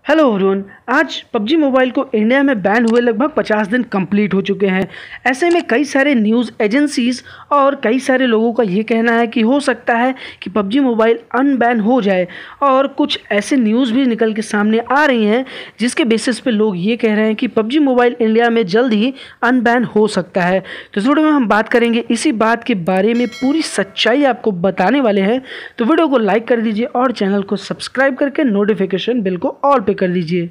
Hello everyone. आज PUBG mobile को India में बैन हुए लगभग 50 दिन कंप्लीट हो चुके हैं। ऐसे में कई सारे न्यूज़ एजेंसीज और कई सारे लोगों का ये कहना है कि हो सकता है कि पबजी मोबाइल अनबैन हो जाए, और कुछ ऐसे न्यूज़ भी निकल के सामने आ रही हैं जिसके बेसिस पे लोग ये कह रहे हैं कि पबजी मोबाइल इंडिया में जल्द ही अनबैन हो सकता है। तो इस वीडियो में हम बात करेंगे इसी बात के बारे में, पूरी सच्चाई आपको बताने वाले हैं। तो वीडियो को लाइक कर दीजिए और चैनल को सब्सक्राइब करके नोटिफिकेशन बिल को ऑल पे कर दीजिए।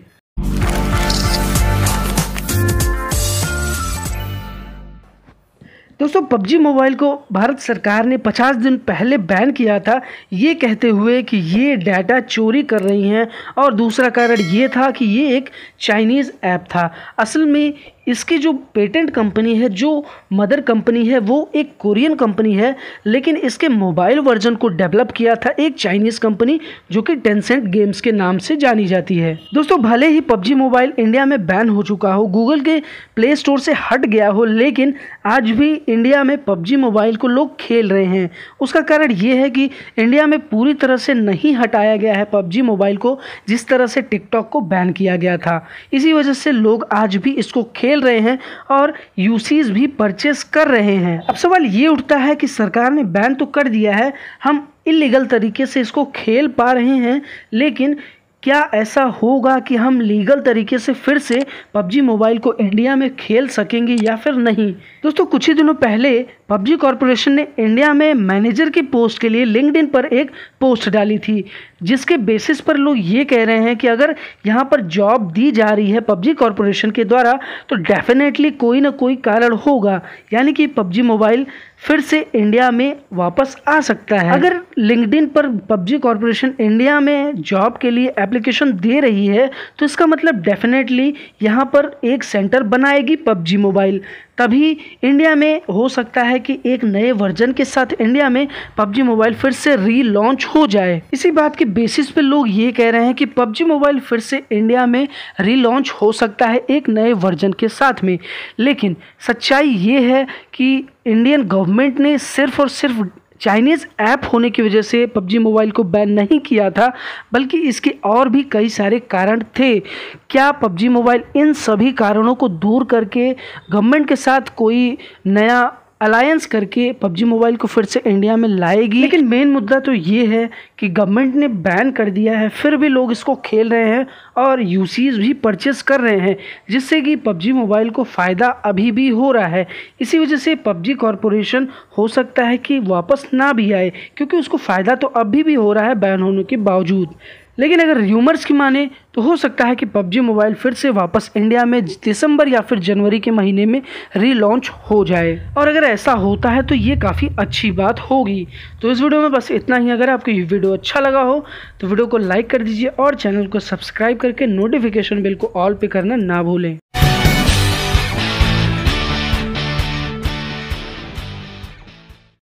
दोस्तों, पबजी मोबाइल को भारत सरकार ने 50 दिन पहले बैन किया था, ये कहते हुए कि ये डाटा चोरी कर रही हैं, और दूसरा कारण ये था कि ये एक चाइनीज़ ऐप था। असल में इसकी जो पेटेंट कंपनी है, जो मदर कंपनी है, वो एक कोरियन कंपनी है, लेकिन इसके मोबाइल वर्जन को डेवलप किया था एक चाइनीज़ कंपनी जो कि टेंसेंट गेम्स के नाम से जानी जाती है। दोस्तों, भले ही पबजी मोबाइल इंडिया में बैन हो चुका हो, गूगल के प्ले स्टोर से हट गया हो, लेकिन आज भी इंडिया में पबजी मोबाइल को लोग खेल रहे हैं। उसका कारण ये है कि इंडिया में पूरी तरह से नहीं हटाया गया है पबजी मोबाइल को, जिस तरह से टिकटॉक को बैन किया गया था। इसी वजह से लोग आज भी इसको खेल रहे हैं और यूसीज भी परचेस कर रहे हैं। अब सवाल ये उठता है कि सरकार ने बैन तो कर दिया है, हम इलीगल तरीके से इसको खेल पा रहे हैं, लेकिन क्या ऐसा होगा कि हम लीगल तरीके से फिर से पबजी मोबाइल को इंडिया में खेल सकेंगे या फिर नहीं? दोस्तों, कुछ ही दिनों पहले पबजी कॉरपोरेशन ने इंडिया में मैनेजर की पोस्ट के लिए लिंक्डइन पर एक पोस्ट डाली थी, जिसके बेसिस पर लोग ये कह रहे हैं कि अगर यहाँ पर जॉब दी जा रही है पबजी कॉरपोरेशन के द्वारा तो डेफिनेटली कोई ना कोई कारण होगा, यानी कि पबजी मोबाइल फिर से इंडिया में वापस आ सकता है। अगर लिंक्डइन पर पबजी कॉरपोरेशन इंडिया में जॉब के लिए एप्लीकेशन दे रही है तो इसका मतलब डेफिनेटली यहाँ पर एक सेंटर बनाएगी पबजी मोबाइल, तभी इंडिया में हो सकता है कि एक नए वर्जन के साथ इंडिया में पबजी मोबाइल फिर से रीलॉन्च हो जाए। इसी बात के बेसिस पे लोग ये कह रहे हैं कि पबजी मोबाइल फिर से इंडिया में रीलॉन्च हो सकता है एक नए वर्जन के साथ में। लेकिन सच्चाई ये है कि इंडियन गवर्नमेंट ने सिर्फ और सिर्फ चाइनीज़ ऐप होने की वजह से पबजी मोबाइल को बैन नहीं किया था, बल्कि इसके और भी कई सारे कारण थे। क्या पबजी मोबाइल इन सभी कारणों को दूर करके गवर्नमेंट के साथ कोई नया अलायंस करके पबजी मोबाइल को फिर से इंडिया में लाएगी? लेकिन मेन मुद्दा तो ये है कि गवर्नमेंट ने बैन कर दिया है, फिर भी लोग इसको खेल रहे हैं और यूसीज भी परचेस कर रहे हैं, जिससे कि पबजी मोबाइल को फ़ायदा अभी भी हो रहा है। इसी वजह से पबजी कॉरपोरेशन हो सकता है कि वापस ना भी आए, क्योंकि उसको फ़ायदा तो अभी भी हो रहा है बैन होने के बावजूद। लेकिन अगर र्यूमर्स की माने तो हो सकता है कि पबजी मोबाइल फिर से वापस इंडिया में दिसंबर या फिर जनवरी के महीने में रीलॉन्च हो जाए, और अगर ऐसा होता है तो ये काफ़ी अच्छी बात होगी। तो इस वीडियो में बस इतना ही। अगर आपको ये वीडियो अच्छा लगा हो तो वीडियो को लाइक कर दीजिए और चैनल को सब्सक्राइब करके नोटिफिकेशन बिल को ऑल पे करना ना भूलें।